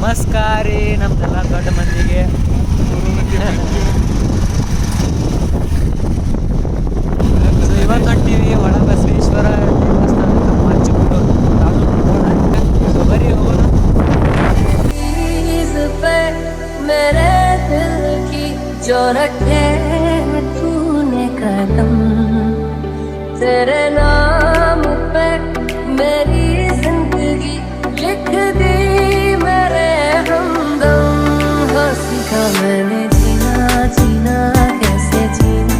ನಮಸ್ಕಾರ ರೀ ನಮ್ದೆಲ್ಲ ದೊಡ್ಡ ಮಂದಿಗೆ. ಇವತ್ತು ಹೊಂಟೀವಿ ಒಳ ಬಸವೇಶ್ವರ ದೇವಸ್ಥಾನಕ್ಕೆ ಮಾಚಿಕೊಂಡು ಬರೀ ಹೋಗೋಣ. मेरे दिल की जो रखे तूने कदम तेरे नाम पे मेरी जिंदगी लिख दी मेरे हमदम. हाँ सीखा मैंने जीना जीना कैसे जीना.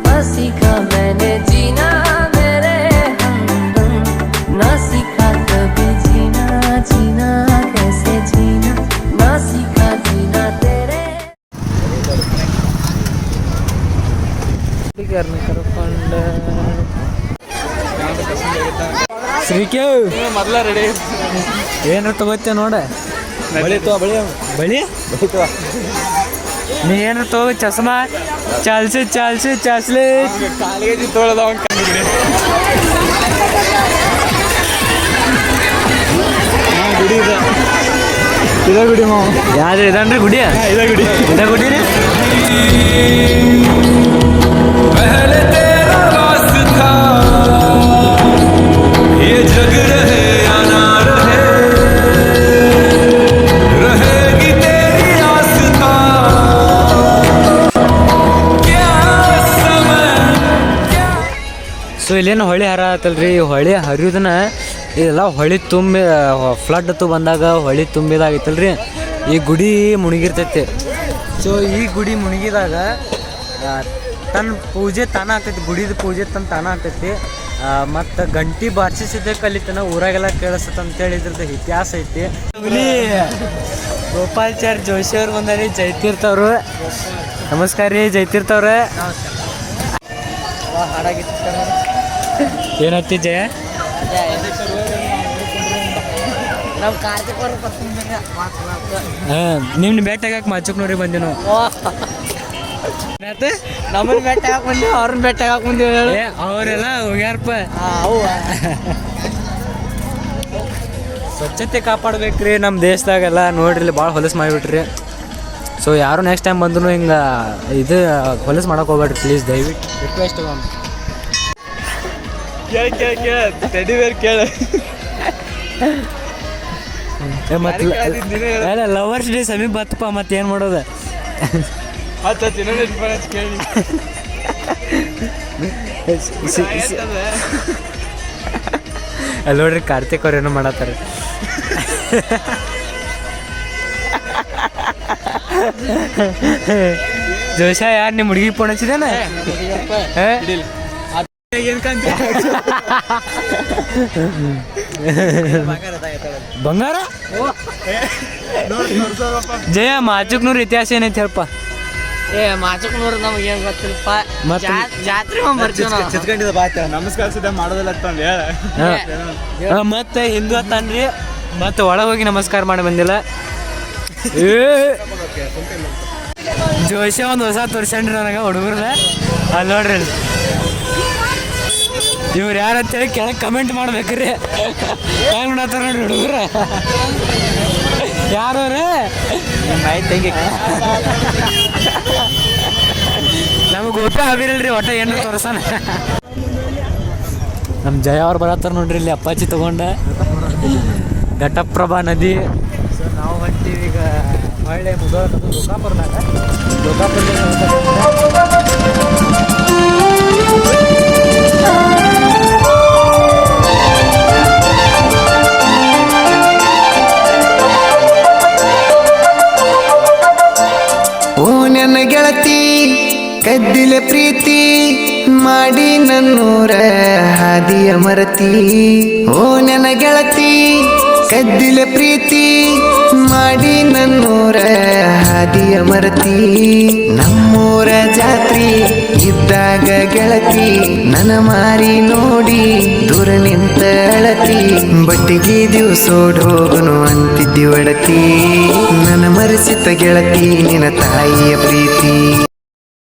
हाँ सीखा मैंने जीना मेरे हमदम. ना सीखा कभी जीना जीना कैसे जीना. ना सीखा जीना तेरे. ಕರ್ಕೊಂಡು ಶ್ರೀಕೆ ಮೊದಲ ರೆಡಿ ಏನು ತಗೋತ್ತೆ ನೋಡ. ಬಳಿ ನೀ ಏನು ತಗೋ ಚಸ್ಮಾ ಚಾಲ್ಸಿ ಕಾಲಿಗೆ ತೊಳೆದ ಗುಡಿ ಇದೆ. ಇದ ಗುಡಿ ಮಾವು ಯಾವ್ದು ಇದನ್ರಿ ಗುಡಿ. ಇದ ಗುಡಿ ರೀ. पहले तेरा वास्ता ये जग रहे या ना रहे रहेगी तेरी आस्था क्या समय. ಸೊ ಇಲ್ಲೇನು ಹೊಳಿ ಹರ ಆತಲ್ರಿ. ಹೊಳಿ ಹರಿಯೋದನ್ನ ಇದೆಲ್ಲ ಹೊಳಿ ತುಂಬಿ ಫ್ಲಡ್ ಬಂದಾಗ ಹೊಳಿ ತುಂಬಿದಾಗೈತಲ್ರಿ ಈ ಗುಡಿ ಮುಳುಗಿರ್ತೈತಿ. ಸೊ ಈ ಗುಡಿ ಮುಳುಗಿದಾಗ ತನ್ನ ಪೂಜೆ ತಾನ ಆಗ್ತೈತಿ. ಗುಡಿದ ಪೂಜೆ ತಾನ ಆಗ್ತೈತಿ. ಮತ್ತು ಗಂಟಿ ಬಾರಿಸಿದ ಕಲಿತನ ಊರಾಗೆಲ್ಲ ಕೇಳಿಸ್ತೈತೆ ಅಂತೇಳಿ ಇದ್ರದ್ದು ಇತಿಹಾಸ ಐತಿ. ಹುಲಿ ಗೋಪಾಲ್ಚಾರ್ ಜೋಶಿ ಅವ್ರು ಬಂದಾರಿ. ಜೈತೀರ್ಥವ್ರು ನಮಸ್ಕಾರ ರೀ. ಜೈತೀರ್ಥವ್ರೆ ಹಾಡಾಗಿತ್ತು ಏನತ್ತಿ ಜಯ. ನಾವು ಕಾರ್ತಿಕ್ ಹಾಂ ನಿಮ್ನ ಭೇಟಿಯಾಗಕ್ಕೆ ಮಾಚುಕ್ನೂರಿಗೆ ಬಂದಿ ನಾವು. ನಮ್ಮನ್ನ ಬೆಟ್ಟ ಹಾಕಿ ಬಂದೀವಿ ಅವ್ರನ್ನ ಬೆಟ್ಟ ಹಾಕಿ ಬಂದೀವಿ. ಅವರೆಲ್ಲ ಹೋಗ್ಯಾರಪ್ಪ. ಅವು ಸ್ವಚ್ಛತೆ ಕಾಪಾಡ್ಬೇಕ್ರಿ ನಮ್ಮ ದೇಶದಾಗೆಲ್ಲ. ನೋಡ್ರಿ ಭಾಳ ಹೊಲಸು ಮಾಡಿಬಿಟ್ರಿ. ಸೊ ಯಾರು ನೆಕ್ಸ್ಟ್ ಟೈಮ್ ಬಂದ್ರು ಹಿಂಗೆ ಇದು ಹೊಲಸು ಮಾಡಕ್ಕೆ ಹೋಗ್ಬೇಡ್ರಿ ಪ್ಲೀಸ್, ದಯವಿಟ್ಟು ರಿಕ್ವೆಸ್ಟ್. ಕೇಳ ಟೆಡಿ ಬೇರ್ ಕೇಳ. ಮತ್ತು ಲವರ್ಸ್ ಡೇ ಸಮೀಪ ಬತ್ತಪ್ಪ, ಮತ್ತೇನು ಮಾಡೋದು. ಕೇಳಿ ಅಲ್ಲಿ ನೋಡ್ರಿ ಕಾರ್ತಿಕ್ ಅವ್ರು ಏನೋ ಮಾಡತ್ತಾರೆ. ಜೋಶ ಯಾರು ನಿಮ್ಮ ಹುಡುಗಿ ಫೋನ್ ಹಚ್ಚಿದೇನ. ಬಂಗಾರ ಜಯ ಮಾಚುಕ್ನೂರ್ ಇತಿಹಾಸ ಏನೈತಿ ಹೇಳಪ್ಪ. ಮಾಚಕ್ನೂರು ನಮ್ಗೆ ಏನು ಗೊತ್ತಿಲ್ಲಪ್ಪ. ಜಾತ್ರೆ ಬರ್ತೀವಿ ಚಿತ್ಕೊಂಡಿದ್ದ ಬಾತ ನಮಸ್ಕಾರ ಸಿದ್ಧ ಮಾಡೋದಿಲ್ಲ ಅಂತಂದು ಹೇಳ. ಮತ್ತೆ ಹಿಂದೂ ಅತ್ತನ್ರಿ. ಮತ್ತೆ ಒಳಗೆ ಹೋಗಿ ನಮಸ್ಕಾರ ಮಾಡಿ ಬಂದಿಲ್ಲ. ಜೋಶ ಒಂದು ಹೊಸ ತೋರ್ಸಂಡ್ರಿ ನನಗೆ ಹುಡುಗರ್ನ. ಅಲ್ಲಿ ನೋಡ್ರಿ ಇವ್ರು ಯಾರು ಅಂತೇಳಿ ಕೆಳಗೆ ಕಮೆಂಟ್ ಮಾಡ್ಬೇಕ್ರಿ. ಹೆಂಗ್ ನೋಡತ್ತಾರ ನೋಡ್ರಿ ಹುಡುಗರ. ಯಾರವ್ರೆ ಮಾಹಿತಿ ನಮಗೆ ಊಟ ಆಗಿರಲ್ರಿ ಒಟ್ಟ ಏನು ತೋರ್ಸಣ. ನಮ್ಮ ಜಯ ಅವ್ರು ಬರತ್ತಾರ ನೋಡ್ರಿ ಇಲ್ಲಿ ಅಪ್ಪಾಚಿ ತಗೊಂಡ ಘಟಪ್ರಭಾ ನದಿ. ಸೊ ನಾವು ಹೊಂಟೀವಿ ಈಗ ಒಳ್ಳೆ ಮುದೋಳದು ಲೋಕಾಪುರದಾಗ. ಓ ನನ್ನ ಗೆಳತಿ ಕದ್ದಿಲೆ ಪ್ರೀತಿ ಮಾಡಿ ನನ್ನೂರ ಹಾದಿಯ ಮರತಿ. ಓ ನನ್ನ ಗೆಳತಿ ಕದ್ದಿಲೆ ಪ್ರೀತಿ ಮಾಡಿ ನನ್ನೂರ ಹಾದಿಯ ಮರತಿ. ನಮ್ಮೂರ ಜಾತ್ರಿ ಇದ್ದಾಗ ಗೆಳತಿ ನನ್ನ ಮಾರಿ ನೋಡಿ ದೂರ ನಿಂತ ಅಳತಿ. ಬಟ್ಟಿಗೆ ದಿವಸೋಡ್ ಹೋಗನು ಅಂತಿದ್ದಿ ಒಡತಿ. ನನ್ನ ಮರೆಸಿತ ಗೆಳತಿ ನಿನ್ನ ತಾಯಿಯ ಪ್ರೀತಿ.